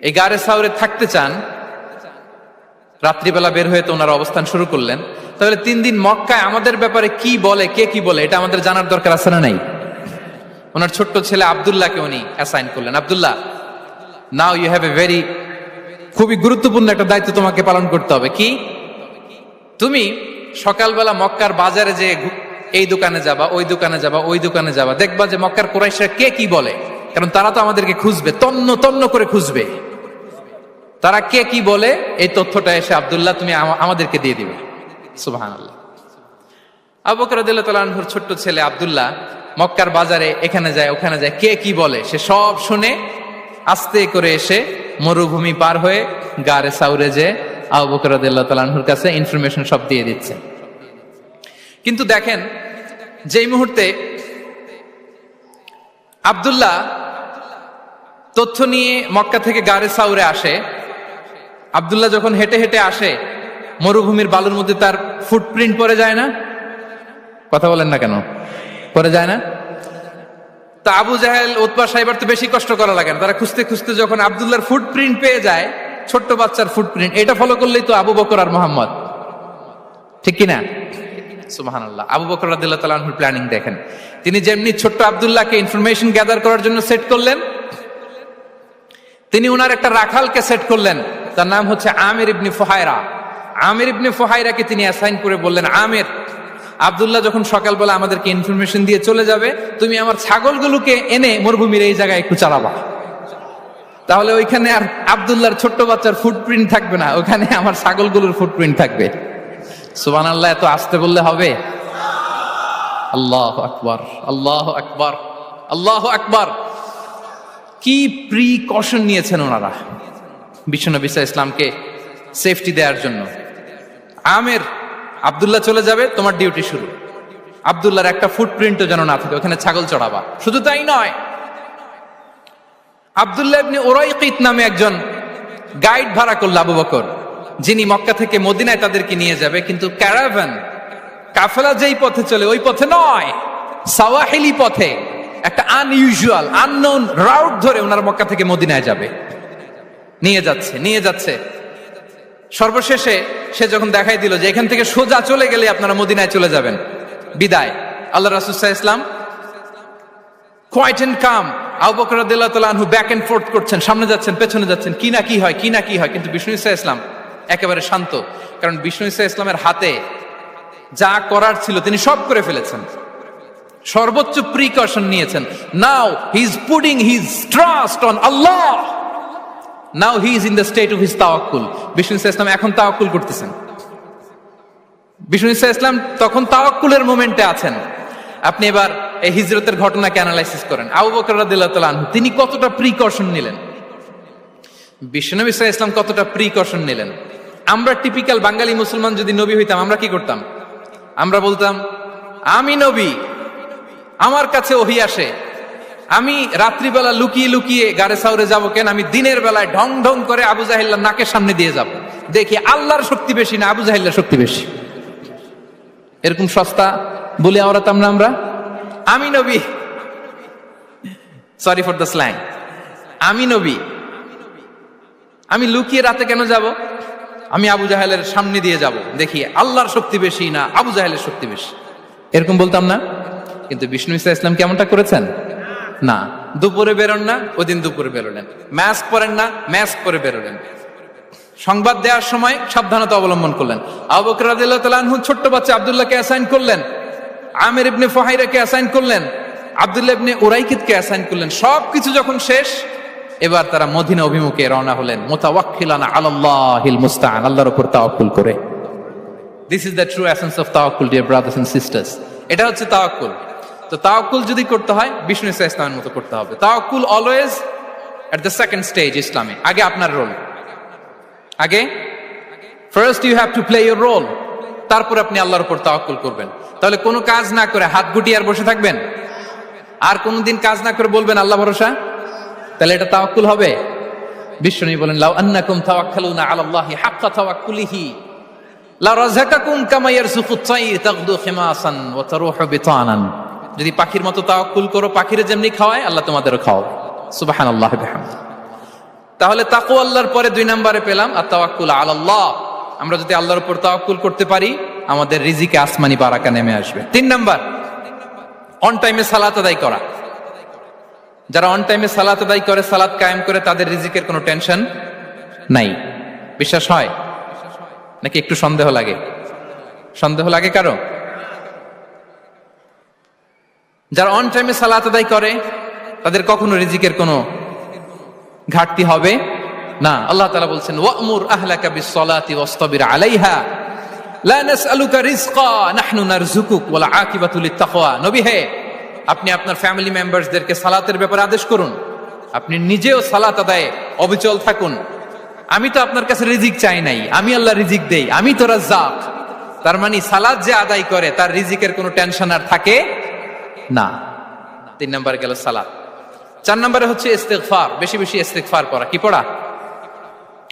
এই গারে সাউরে থাকতে চান, রাত্রিবেলা বের হয়ে তো ওনার অবস্থান শুরু করলেন, তাহলে 3 দিন মক্কায় আমাদের ব্যাপারে কি বলে, কে কি বলে, এটা আমাদের জানার দরকার আছে না নাই? ওনার ছোট্ট ছেলে আব্দুল্লাহকে উনি অ্যাসাইন করলেন। Abdullah, now you have a very, খুবই গুরুত্বপূর্ণ একটা দায়িত্ব তোমাকে পালন করতে হবে। কি? তুমি সকালবেলা মক্কার বাজারে যে এই দোকানে যাবা, ওই দোকানে যাবা, ওই দোকানে যাবা, দেখবা যে মক্কার কুরাইশরা কে কি বলে, কারণ তারা তো আমাদেরকে খুঁজবে, তন্ন তন্ন করে খুঁজবে। তারা কে কি বলে এই তথ্যটা এসে আব্দুল্লাহ তুমি আমাদেরকে দিয়ে দিবে। সুবহানাল্লাহ। আবু বকর রাদিয়াল্লাহু তাআলা আনহুর ছোট্ট ছেলে আব্দুল্লাহ মক্কার বাজারে এখানে যায় ওখানে যায়, কে কি বলে সে সব শুনে আস্তে করে এসে মরুভূমি পার হয়ে গারে সাউরে যে আবু বকর রাদিয়াল্লাহু তাআলা আনহুর কাছে ইনফরমেশন সব দিয়ে দিচ্ছে। কিন্তু দেখেন, যেই মুহূর্তে আব্দুল্লাহ তথ্য নিয়ে মক্কা থেকে গারে সাউরে আসে, আব্দুল্লাহ যখন হেঁটে হেঁটে আসে, মরুভূমির বালুর মধ্যে তার ফুটপ্রিন্ট পড়ে যায় না? কথা বলেন না কেন? পড়ে যায় না? তা আবু জাহেল, উতবা সাইবার তো বেশি কষ্ট করা লাগে না, তারা খুঁজতে খুঁজতে যখন আব্দুল্লাহর ফুটপ্রিন্ট পেয়ে যায়, ছোট্ট বাচ্চার ফুটপ্রিন্ট, এটা ফলো করলেই তো আবু বকর আর মোহাম্মদ, ঠিক কিনা? সুবহানাল্লাহ। আবু বকর রাদিয়াল্লাহু তাআলা আনহুর প্ল্যানিং দেখেন। তিনি যেমনি ছোট্ট আব্দুল্লাহকে ইনফরমেশন গ্যাদার করার জন্য সেট করলেন, তিনি ওনার একটা রাখালকে সেট করলেন, তার নাম হচ্ছে আমির ইবনে ফুহায়রা। আমির ইবনে ফুহায়রাকে তিনি অ্যাসাইন করে বললেন, আমির, আব্দুল্লাহ যখন সকালবেলা আমাদেরকে ইনফরমেশন দিয়ে চলে যাবে, তুমি আমার ছাগলগুলোকে এনে মরুভূমির এই জায়গায় একটু চালাবা, তাহলে ওইখানে আর আব্দুল্লাহর ছোট্ট বাচ্চার ফুটপ্রিন্ট থাকবে না, ওখানে আমার ছাগলগুলোর ফুটপ্রিন্ট থাকবে। সুবহানাল্লাহ। এত আসতে বললে হবে? আল্লাহু আকবার, আল্লাহু আকবার, আল্লাহু আকবার। কি প্রিকশন নিয়েছেন ওনারা বিশ্বনবী সাল্লাল্লাহু আলাইহি ওয়াসাল্লামকে সেফটি দেওয়ার জন্য। আমির, আব্দুল্লাহ চলে যাবে, তোমার ডিউটি শুরু, আব্দুল্লাহর একটা ফুটপ্রিন্টও যেন না থাকে, ওখানে ছাগল চড়াবা। শুধু তাই নয়, আব্দুল্লাহ ইবনে উরাইকিত নামে একজন গাইড ভাড়া করল আবু বকর, যিনি মক্কা থেকে মদিনায় তাদেরকে নিয়ে যাবে, কিন্তু ক্যারাভান, কাফেলা যেই পথে চলে ওই পথে নয়, সাওয়াহিলি পথে, একটা আনইউজুয়াল আননোন রাউট ধরে ওনারা মক্কা থেকে মদিনায় যাবে। নিয়ে যাচ্ছে। সর্বশেষে সে যখন দেখাই দিল যে এখান থেকে সোজা চলে গেলে আপনারা মদিনায় চলে যাবেন, বিদায়। আল্লাহ রাসূল সাল্লাল্লাহু আলাইহি ওয়াসাল্লাম কোয়াইট এন্ড কাম, আবু বকর রাদিয়াল্লাহু তাআলা আনহু ব্যাক এন্ড ফোর্থ করছেন, সামনে যাচ্ছেন পেছনে যাচ্ছেন, কি না কি হয়। কিন্তু বিষ্ণু সাল্লাল্লাহু আলাইহি ওয়াসাল্লাম একেবারে শান্ত, কারণ বিষ্ণু সাল্লাল্লাহু আলাইহি ওয়াসাল্লামের হাতে যা করার ছিল তিনি সব করে ফেলেছেন, সর্বোচ্চ প্রিকশন নিয়েছেন। Now he is putting his trust on Allah, now he is in the state of his তাওয়াক্কুল। বিষ্ণু সাল্লাল্লাহু আলাইহি ওয়াসাল্লাম এখন তাওয়াক্কুল করতেছেন। বিষ্ণু সাল্লাল্লাহু আলাইহি ওয়াসাল্লাম তখন তাওয়াক্কুলের মোমেন্টে আছেন। আপনি এবার এই হিজরতের ঘটনাকে অ্যানালাইসিস করেন। আবু বকর রাদিয়াল্লাহু তাআলা আনহু তিনি কতটা প্রিকশন নিলেন, বিশ্বনবী সাল্লাল্লাহু আলাইহি ওয়াসাল্লাম কতটা প্রিকশন নিলেন। আমরা টিপিক্যাল বাঙালি মুসলমান যদি নবী হইতাম আমরা কি করতাম? আমরা বলতাম আমি নবী, আমার কাছে ওহী আসে, আমি রাত্রিবেলা লুকিয়ে লুকিয়ে গারে সাউরে যাব কেন? আমি দিনের বেলায় ঢং ঢং করে আবু জাহেলের নাকের সামনে দিয়ে যাব, দেখি আল্লাহর শক্তি বেশি না আবু জাহেলের শক্তি বেশি। এরকম সস্তা বলে আওড়াতাম না আমরা? আমি নবী, সরি ফর দ্য স্ল্যাং, আমি নবী, আমি লুকিয়ে রাতে কেন যাব? আমি আবু জাহেলের সামনে দিয়ে যাব, দেখি আল্লাহর শক্তি বেশি না আবু জাহেলের শক্তি বেশি। এরকম বলতাম না? কিন্তু বিষ্ণু ইসা ইসলাম কেমনটা করেছেন? না, দুপুরে বেরোন না, ওই দিন দুপুরে বেরোলেন। মাস্ক পরেন না, মাস্ক পরে বেরোলেন। সংবাদ দেওয়ার সময় সাবধানতা অবলম্বন করলেন। আবু বকর রাদিয়াল্লাহু তাআলা আনহু ছোট্ট বাচ্চা আব্দুল্লাহকে অ্যাসাইন করলেন, আমির ইবনে ফুহাইরাকে অ্যাসাইন করলেন, আব্দুল্লাহ ইবনে উরাইকিতকে অ্যাসাইন করলেন। সবকিছু যখন শেষ, এবার তারা মদিনা অভিমুখে রওনা হলেন, মুতাওয়াক্কিলান আলাল্লাহিল মুস্তাআন, আল্লাহর উপর তাওয়াক্কুল করে। This is the true essence of তাওয়াক্কুল, ডিয়ার ব্রাদার্স এন্ড সিস্টার্স। এটা হচ্ছে তাওয়াক্কুল। তো তাওয়াক্কুল যদি করতে হয় বিষ্ণু ইসা ইসলামের মতো করতে হবে। তাওয়াক্কুল always at the second stage ইসলামে। আগে আপনার রোল, আগে first you have to play your role, তারপর আপনি আল্লাহর উপর তাওয়াক্কুল করবেন। তাহলে কোনো কাজ না করে হাত গুটিয়ে আর বসে থাকবেন, আর কোনোদিন কাজ না করে বলবেন আল্লাহ ভরসা, তাহলে এটা তাওয়াক্কুল হবে? বিশ্বনবী বলেন লাউ আন্নাকুম তাওয়াক্কালুনা আলাল্লাহি হাক্কা তাওয়াক্কুলিহি লা রাযাকাকুম কামা ইয়ারযুকুত তায়র তাগদু খিমাসান ওয়া তারুহু বিতানান। যদি পাখির মতো তাওয়াক্কুল করো, পাখিরে যেমনি খাওয়ায় আল্লাহ তোমাদেরও খাওয়াবে। সুবহানাল্লাহি ওয়া বিহামদিহি। তাহলে তাকওয়া আল্লাহর পরে 2 নম্বরে পেলাম আর তাওয়াক্কুল আলাল্লাহ। আমরা যদি আল্লাহর উপর তাওয়াক্কুল করতে পারি আমাদের রিজিকে আসমানি বারাকা নেমে আসবে। 3 নাম্বার, অন টাইমে সালাত আদায় করা। যারা অন টাইমে সালাত আদায় করে, সালাত কায়েম করে, তাদের রিজিকের কোনো টেনশন নাই। বিশ্বাস হয় নাকি একটু সন্দেহ লাগে? সন্দেহ লাগে কারো? যারা অন টাইমে সালাত আদায় করে তাদের কখনো রিজিকের কোনো ঘাটতি হবে না। আল্লাহ তাআলা বলছেন ওয়া'মুর আহলাকা বিস-সালাতি ওয়াসতাবির আলাইহা লা নাসআলুকা রিজকা নাহনু নারযুকুক ওয়াল আকিবাতু লিত-তাকওয়া। নবী হে, আপনি আপনার ফ্যামিলি মেম্বারসদেরকে সালাতের ব্যাপারে আদেশ করুন, আপনি নিজেও সালাত আদায়ে অবিচল থাকুন। আমি তো আপনার কাছে রিজিক চাই নাই, আমি আল্লাহ রিজিক দেই, আমি তো রাজ্জাক। তার মানে সালাত যে আদায় করে তার রিজিকের কোনো টেনশন আর থাকে না। 3 নম্বরে গেল সালাত। 4 নম্বরে হচ্ছে ইস্তিগফার, বেশি বেশি ইস্তিগফার করা। কি পড়া?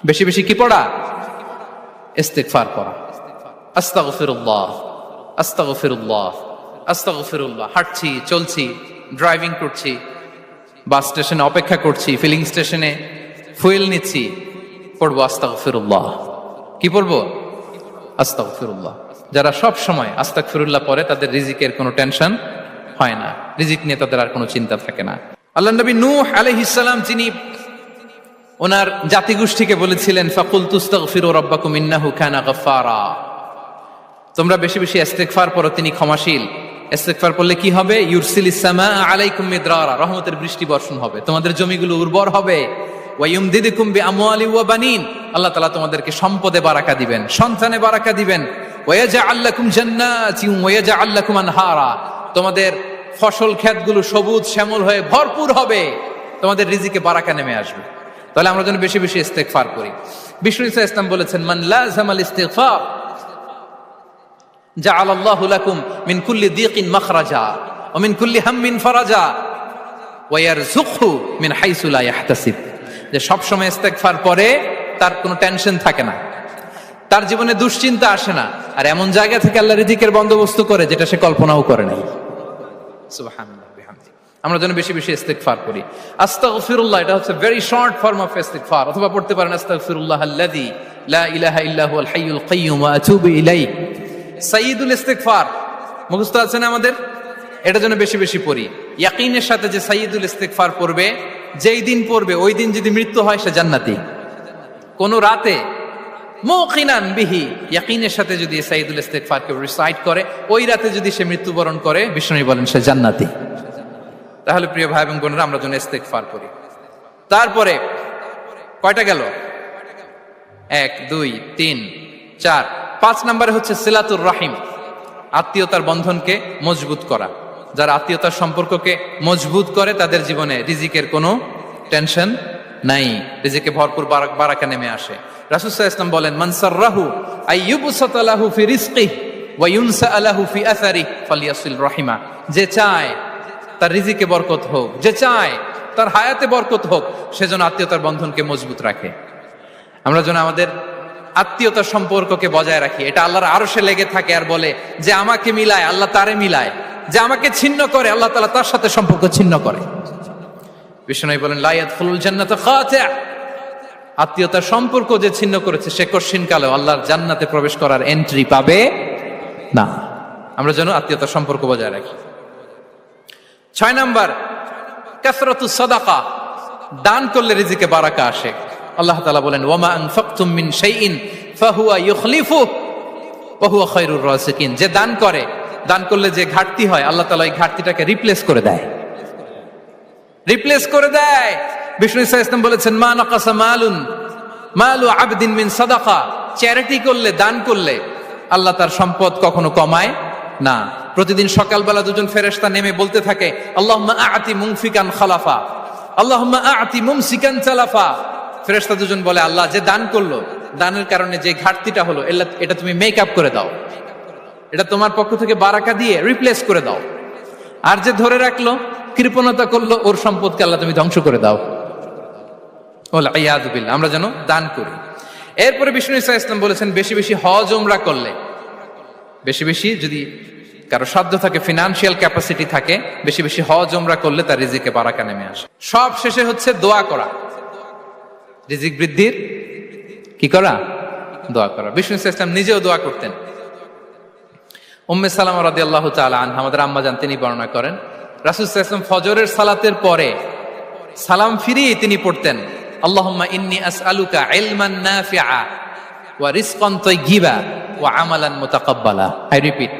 বেশি বেশি কি পড়া? ইস্তিগফার করা। আস্তাগফিরুল্লাহ, আস্তাগফিরুল্লাহ, আস্তাগফিরুল্লাহ। হাঁটছি, চলছি, ড্রাইভিং করছি, বাস স্টেশনে অপেক্ষা করছি, ফিলিং স্টেশনে ফুয়েল নিচ্ছি, পড়বো আস্তাগফিরুল্লাহ। কি পড়বো? আস্তাগফিরুল্লাহ। যারা সব সময় আস্তাগফিরুল্লাহ পড়ে তাদের রিজিকের কোনো টেনশন হয় না, রিজিক নিয়ে তাদের আর কোনো চিন্তা থাকে না। আল্লাহ নবী নূহ আলাইহিস সালাম যিনি ওনার জাতিগোষ্ঠীকে বলেছিলেন ফাকুলতু আস্তাগফিরু রাব্বাকুম ইন্নাহু কানা গাফফারা, তোমরা বেশি বেশি ইস্তিগফার পড়ো, তিনি ক্ষমাশীল। ইস্তিগফার পড়লে কি হবে? ইউরসিলিস সামা আলাইকুম মিদরারা, রহমতের বৃষ্টি বর্ষণ হবে, তোমাদের জমিগুলো উর্বর হবে। ওয়া ইউমদিদুকুম বিআমওয়ালি ওয়া বানিন, আল্লাহ তাআলা তোমাদেরকে সম্পদে বারাকা দিবেন, সন্তানে বারাকা দিবেন। ওয়া ইয়াজআল লাকুম জান্নাতিন ওয়া ইয়াজআল লাকুম আনহারা, তোমাদের ফসল ক্ষেতগুলো সবুজ শ্যামল হয়ে ভরপুর হবে, তোমাদের রিজিকে বারাকা নেমে আসবে। তাহলে আমরা যেন বেশি বেশি ইস্তিগফার করি। বিষ্ণু ইসা ইসলাম বলেছেন মান লাযামাল ইস্তিগফার জাআলাল্লাহু লাকুম মিন কুল্লি দিকিন মাখরাজা ওয়া মিন কুল্লি হাম্মিন ফারাজা ওয়া ইয়ারযুকহু মিন হাইসু লা ইয়াহতাসিব। যে সব সময় ইস্তিগফার পরে তার কোনো টেনশন থাকে না, তার জীবনে দুশ্চিন্তা আসে না, আর এমন জায়গা থেকে আল্লাহ রিজিকের বন্দোবস্ত করে যেটা সে কল্পনাও করে নাই। সুবহানাল্লাহ বিহামদিহি। আমরা যেন বেশি বেশি ইস্তিগফার করি। আস্তাগফিরুল্লাহ, এটা হচ্ছে ভেরি শর্ট ফর্ম অফ ইস্তিগফার। অথবা পড়তে পারেন আস্তাগফিরুল্লাহ আল্লাযী লা ইলাহা ইল্লা হুয়াল হাইয়ুল কাইয়্যুম ওয়া আতুবু ইলাইহি। সাইয়্যিদুল ইস্তিগফার মুখস্থ আছে না আমাদের? এটা যেন বেশি বেশি পড়ি। ইয়াকিনের সাথে যে সাইয়্যিদুল ইস্তিগফার পড়বে, যেই দিন পড়বে ওই দিন যদি মৃত্যু হয় সে জান্নাতি। কোন রাতে মুকিনান বিহি, ইয়াকিনের সাথে যদি সাইয়্যিদুল ইস্তিগফারকে রিসাইট করে, ওই রাতে যদি সে মৃত্যুবরণ করে, বিষ্ণু বলেন সে জান্নাতি। তাহলে প্রিয় ভাই এবং বোনেরা, আমরা যেন ইস্তিগফার করি। তারপরে কয়টা গেল? 1 2 3 4 5 নম্বরে হচ্ছে সিলাতুর রাহিম, আত্মীয়তার বন্ধনকে মজবুত করা। যারা আত্মীয়তার সম্পর্ককে মজবুত করে তাদের জীবনে রিজিকের কোনো টেনশন নাই, রিজিকে ভরপুর বারাকা নেমে আসে। রাসূল সাল্লাল্লাহু আলাইহি ওয়াসাল্লাম বলেন, মান সাররাহু আইয়ুবসাতা লাহু ফি রিজকিহি ওয়া ইউনসা লাহু ফি আসারিহি ফালিয়াসিল রাহিমা। যে চায় তার রিজিকে বরকত হোক, যে চায় তার হায়াতে বরকত হোক, সেজন্য আত্মীয়তার বন্ধনকে মজবুত রাখে। আমরা যেন আমাদের আত্মীয়তার সম্পর্ককে বজায় রাখি। এটা আল্লাহর আরশে লেগে থাকে আর বলে যে আমাকে মিলায় আল্লাহ তারে মিলায়, যে আমাকে ছিন্ন করে আল্লাহ তাআলা তার সাথে সম্পর্ক ছিন্ন করে। বিষ্ণু বলেন, লা ইয়াদখুলুল জান্নাতা খাতি', আত্মীয়তার সম্পর্ক যে ছিন্ন করেছে সে কশিনকালেও আল্লাহর জান্নাতে প্রবেশ করার এন্ট্রি পাবে না। আমরা যেন আত্মীয়তার সম্পর্ক বজায় রাখি। 6 নাম্বার, কাসরাতুস সাদাকা, দান করলে রিজিকে বারাকা আসে। আল্লাহ তাআলা বলেন, ওয়ামা আনফাকতুম মিন শাইইন ফাহুয়া ইউখলিফুহু ওয়া হুয়া খায়রুর রাযিকিন। যে দান করে, দান করলে যে ঘাটতি হয় আল্লাহ তাআলা এই ঘাটতিটাকে রিপ্লেস করে দেয়, রিপ্লেস করে দেয়। বিষ্ণু সাল্লাল্লাহু আলাইহি ওয়াসাল্লাম বলেছেন, মা নাকাসা মালু আবদিন মিন সাদাকা, চ্যারিটি করলে, দান করলে আল্লাহ তার সম্পদ কখনো কমায় না। প্রতিদিন সকালবেলা দুজন ফেরেশতা নেমে বলতে থাকে, আল্লাহুম্মা আ'তি মুনফিকান খালাফা, আল্লাহুম্মা আ'তি মুমসিকান চালাফা। ফেরেশতা দুজন বলে, আল্লাহ যে দান করলো, দানের কারণে যে ঘাটতিটা হলো এটা তুমি মেক আপ করে দাও, এটা তোমার পক্ষ থেকে বারাকা দিয়ে রিপ্লেস করে দাও। আর যে ধরে রাখলো, কৃপণতা করলো, ওর সম্পদকে আল্লাহ তুমি ধ্বংস করে দাও। ওয়াল ইয়াযু বিল্লাহ। আমরা যেন দান করি। এরপরে বিষ্ণু সাল্লাল্লাহু আলাইহি ওয়াসাল্লাম বলেছেন, বেশি বেশি হজ উমরা করলে, বেশি বেশি যদি কারো সাধ্য থাকে, ফিনান্সিয়াল ক্যাপাসিটি থাকে, বেশি বেশি হজ উমরা করলে তার রিজিকে বারাকা নেমে আসে। সব শেষে হচ্ছে দোয়া করা, রিজিক বৃদ্ধির কি করা? দোয়া করা। বিষ্ণু সাল্লাল্লাহু আলাইহি ওয়াসাল্লাম নিজেও দোয়া করতেন। উম্মে সালামা রাদিয়াল্লাহু তাআলা আনহা, আমাদের আম্মা জান, তিনি বর্ণনা করেন, রাসূল সাল্লাল্লাহু আলাইহি ওয়াসাল্লাম ফজরের সালাতের পরে সালাম ফিরিয়ে তিনি পড়তেন, আল্লাহুম্মা ইন্নী আসআলুকা ইলমান নাফিআ ওয়া রিজকান তাইয়্যিবা ওয়া আমালান মুতাকাব্বালা। আই রিপিট,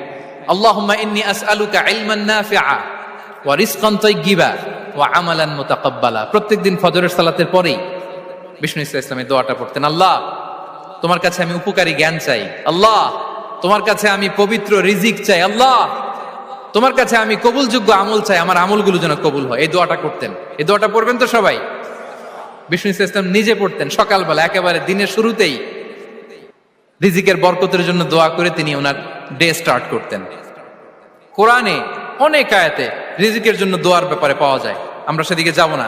আল্লাহুম্মা ইন্নী আসআলুকা ইলমান নাফিআ ওয়া রিজকান তাইয়্যিবা ওয়া আমালান মুতাকাব্বালা। প্রত্যেকদিন ফজরের সালাতের পরেই বিষ্ণু ইসলামের দোয়াটা পড়তেন, আল্লাহ তোমার কাছে আমি উপকারী জ্ঞান চাই, আল্লাহ তোমার কাছে আমি পবিত্র রিজিক চাই, আল্লাহ তোমার কাছে আমি কবুলযোগ্য আমল চাই, আমার আমলগুলো যেন কবুল হয়। এই দোয়াটা করতেন। এই দোয়াটা পড়বেন তো সবাই। বিষ্ণু ইসলাম নিজে পড়তেন সকালবেলা, একেবারে দিনের শুরুতেই রিজিকের বরকতের জন্য দোয়া করে তিনি ওনার ডে স্টার্ট করতেন। কোরআনে অনেক আয়াতে রিজিকের জন্য দোয়ার ব্যাপারে পাওয়া যায়, আমরা সেদিকে যাব না।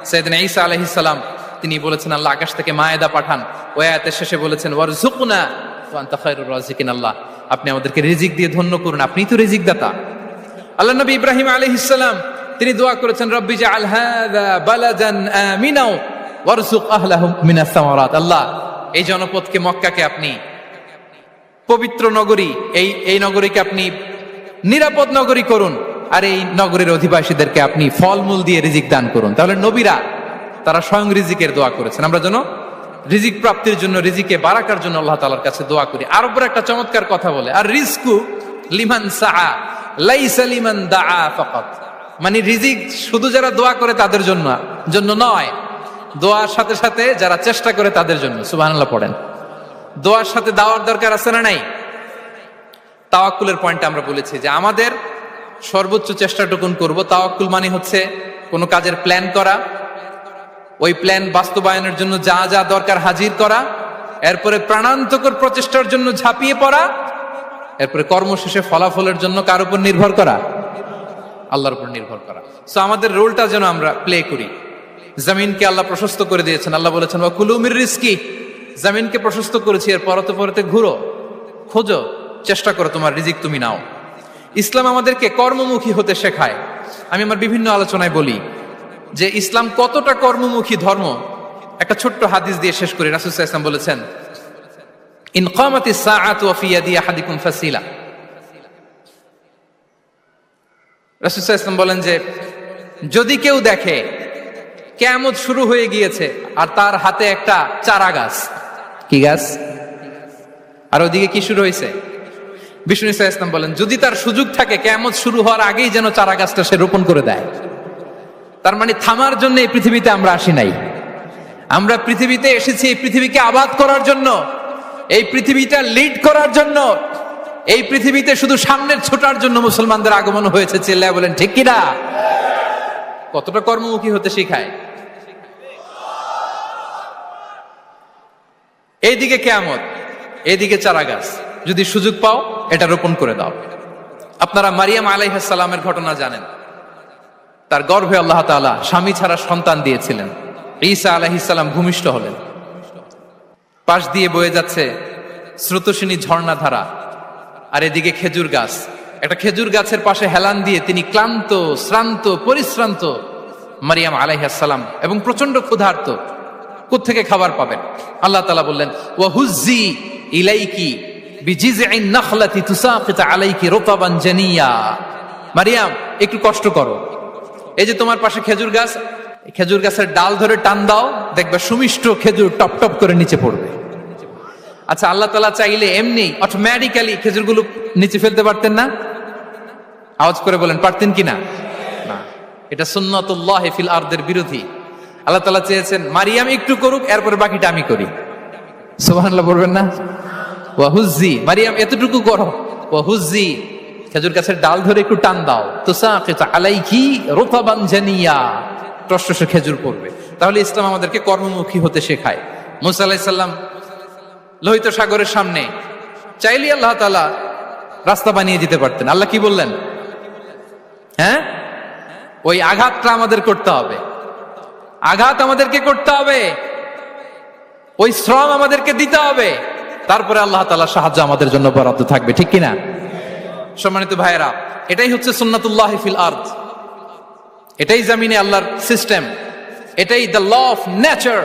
সাইয়েদনা ঈসা আলাইহিস সালাম তিনি বলেছেন, আল্লাহ আকাশ থেকে মায়েদা পাঠান। ওই আয়াতের শেষে বলেছেন, ওয়ারযুকনা ওয়া আনতা খায়রুর রাযিকিন, আল্লাহ আপনি আমাদেরকে রিজিক দিয়ে ধন্য করুন, আপনিই তো রিজিক দাতা। আল্লাহ নবী ইব্রাহিম আলাইহিস সালাম তিনি দোয়া করেছেন, রব্বি জাআল হাযা বালাদান আমিনা ওয়ারযুক আহলাহু মিনাস সামারাত, আল্লাহ এই জনপদকে, মক্কাকে আপনি পবিত্র নগরী, এই নগরীকে আপনি নিরাপদ নগরী করুন, আর এই নগরীর অধিবাসীদেরকে আপনি ফলমূল দিয়ে রিজিক দান করুন। তাহলে নবীরা তারা স্বয়ং রিজিকের দোয়া করেছেন। আমরা যেন রিজিক প্রাপ্তির জন্য, রিজিকে বারাকার জন্য আল্লাহ তাআলার কাছে দোয়া করি। আর উপর একটা চমৎকার কথা বলে, আর রিজকু লিমান সাআ লাইসা লিমান দাআ ফাকাত, মানে রিজিক শুধু যারা দোয়া করে তাদের জন্য নয়, দোয়ার সাথে সাথে যারা চেষ্টা করে তাদের জন্য। সুবহানাল্লাহ পড়েন। দোয়ার সাথে দাওয়ার দরকার আছে না নাই? তাওয়াক্কুলের পয়েন্টটা আমরা বলেছি যে আমাদের সর্বোচ্চ চেষ্টাটুকুন করব। তাওয়াক্কুল মানে হচ্ছে কোনো কাজের প্ল্যান করা, ওই প্ল্যান বাস্তবায়নের জন্য যা যা দরকার হাজির করা, এরপরে প্রাণান্তকর প্রচেষ্টার জন্য ঝাঁপিয়ে পড়া, এরপরে কর্মশেষে ফলাফলের জন্য কার উপর নির্ভর করা? আল্লাহর উপর নির্ভর করা। সো আমাদের রোলটা যেন আমরা প্লে করি। জমিনকে আল্লাহ প্রশস্ত করে দিয়েছেন, আল্লাহ বলেছেন ওয়া কুলু মির রিজকি, জমিনকে প্রশস্ত করেছি, এর পরতে পরতে ঘুরো, খোঁজো, চেষ্টা করো তোমার রিজিক তুমি নাও। ইসলাম আমাদেরকে কর্মমুখী হতে শেখায়। আমি আমার বিভিন্ন আলোচনায় বলি যে ইসলাম কতটা কর্মমুখী ধর্ম। একটা ছোট্ট হাদিস দিয়ে শেষ করি। রাসূল সাল্লাল্লাহু আলাইহি ওয়াসাল্লাম বলেছেন, ইন কামাতিস সাআতু ওয়া ফি ইয়াদি আহাদিকুম ফাসিলা। রাসূল সাল্লাল্লাহু আলাইহি ওয়াসাল্লাম বলেন যে যদি কেউ দেখে কিয়ামত শুরু হয়ে গিয়েছে আর তার হাতে একটা চারা গাছ, কি গাছ, আর ওদিকে কি শুরু হয়েছে, বিষ্ণু সাল্লাল্লাহু আলাইহি ওয়াসাল্লাম বলেন যদি তার সুযোগ থাকে কিয়ামত শুরু হওয়ার আগেই যেন চারা গাছটা সে রোপণ করে দেয়। তার মানে থামার জন্য এই পৃথিবীতে আমরা আসি নাই। আমরা পৃথিবীতে এসেছি এই পৃথিবীকে আবাদ করার জন্য, এই পৃথিবীটা লিড করার জন্য। এই পৃথিবীতে শুধু সামনের ছোটার জন্য মুসলমানদের আগমন হয়েছে। চিল্লায় বলেন ঠিক কিনা? কতটা কর্মমুখী হতে শেখায়। এইদিকে কিয়ামত, এইদিকে চারা গাছ, যদি সুযোগ পাও এটা রোপণ করে দাও। আপনারা মারিয়াম আলাইহিস সালামের ঘটনা জানেন। তার গর্ভে আল্লাহ তাআলা স্বামী ছাড়া সন্তান দিয়েছিলেন। ঈসা আলাইহিস সালাম ভূমিষ্ঠ হলেন। পাশ দিয়ে বয়ে যাচ্ছে স্রোতস্বিনী ঝর্ণাধারা, আর এদিকে খেজুর গাছ। একটা খেজুর গাছের পাশে হেলান দিয়ে তিনি ক্লান্ত, শ্রান্ত, পরিশ্রান্ত মারিয়াম আলাইহিস সালাম, এবং প্রচন্ড ক্ষুধার্ত। কোত্থেকে খাবার পাবেন? আল্লাহ তাআলা বললেন, ওয়া হুজ্জি ইলাইকি বিজিযইন নাখলাতি তুসাকিত আলাইকি রুতাবান জানিয়া। মারিয়াম, একটু কষ্ট করো। এই যে তোমার পাশে খেজুর গাছ, খেজুর গাছের ডাল ধরে টান দাও, দেখবে সুমিষ্ট খেজুর টপ টপ করে নিচে পড়বে। আচ্ছা, আল্লাহ তাআলা চাইলে এমনি অটোমেটিক্যালি খেজুরগুলো নিচে ফেলতে পারতেন না? আওয়াজ করে বলেন, পারতেন কিনা? না, এটা সুন্নাতুল্লাহ ফিল আরদের বিরোধী। আল্লাহ তাআলা চেয়েছেন মারিয়াম একটু করুক, এরপরে বাকিটা আমি করি। সুবহানাল্লাহ বলবেন না? ওয়া হুজ্জি, মারিয়াম এতটুকু করো। ওয়া হুজ্জি, খেজুর গাছের ডাল ধরে একটু টান দাও, তুসাকিত আলাইকি রুতাবান জানিয়া, টসটসে খেজুর পড়বে। তাহলে ইসলাম আমাদেরকে কর্মমুখী হতে শেখায়। মুসা আলাইহিস সালাম লোহিত সাগরের সামনে চাইলে আল্লাহ তাআলা রাস্তা বানিয়ে দিতে পারতেন। আল্লাহ কি বললেন? হ্যাঁ, ওই আঘাতটা আমাদের করতে হবে, আঘাত আমাদেরকে করতে হবে, ওই শ্রম আমাদেরকে দিতে হবে, তারপরে আল্লাহ তাআলা সাহায্য আমাদের জন্য বরাদ্দ থাকবে। ঠিক কিনা? সম্মানিত ভাইয়েরা, এটাই হচ্ছে সুন্নাতুল্লাহ ফিল আরদ। এটাই জামিনে আল্লাহর সিস্টেম, এটাই the law of nature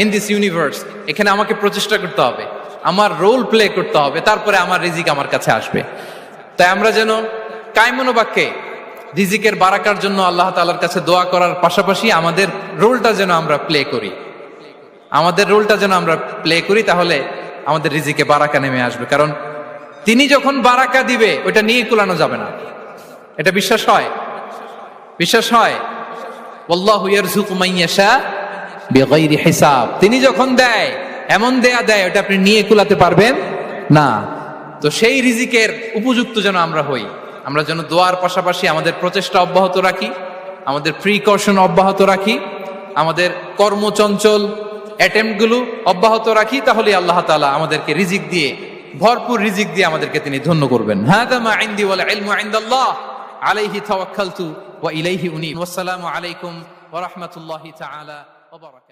in this universe. এখানে আমাকে প্রচেষ্টা করতে হবে, আমার রোল প্লে করতে হবে, তারপরে আমার রিজিক আমার কাছে আসবে। তাই আমরা যেন কায়মনোবাক্যে রিজিকের বারাকার জন্য আল্লাহ তাআলার কাছে দোয়া করার পাশাপাশি আমাদের রোলটা যেন আমরা প্লে করি, আমাদের রোলটা যেন আমরা প্লে করি, তাহলে আমাদের রিজিকে বারাকা নেমে আসবে। কারণ তিনি যখন বারাকা দিবে ওইটা নিয়ে কুলানো যাবে না। এটা বিশ্বাস হয়? বিশ্বাস হয়? ওয়াল্লাহু ইয়ারযুকু মান ইয়াশা বিগাইরি হিসাব। তিনি যখন দেয় এমন দেয়া দেয় ওটা আপনি নিয়ে কুলাতে পারবেন না। তো সেই রিজিকের উপযুক্ত যেন আমরা হই। আমরা যেন দোয়ার পাশাপাশি আমাদের প্রচেষ্টা অব্যাহত রাখি, আমাদের প্রিকশন অব্যাহত রাখি, আমাদের কর্মচঞ্চল অ্যাটেম্পটগুলো অব্যাহত রাখি, তাহলে আল্লাহ তাআলা আমাদেরকে রিজিক দিয়ে, ভরপুর রিজিক দিয়ে আমাদেরকে তিনি ধন্য করবেন। হাদা মা ইনদি ওয়াল ইলমু ইনদাল্লাহ আলাইহি তাওয়াক্কালতু ওয়া ইলাইহি উনীব। ওয়াসসালামু আলাইকুম ওয়া রাহমাতুল্লাহি তাআলা ওয়া বারাকাতুহু।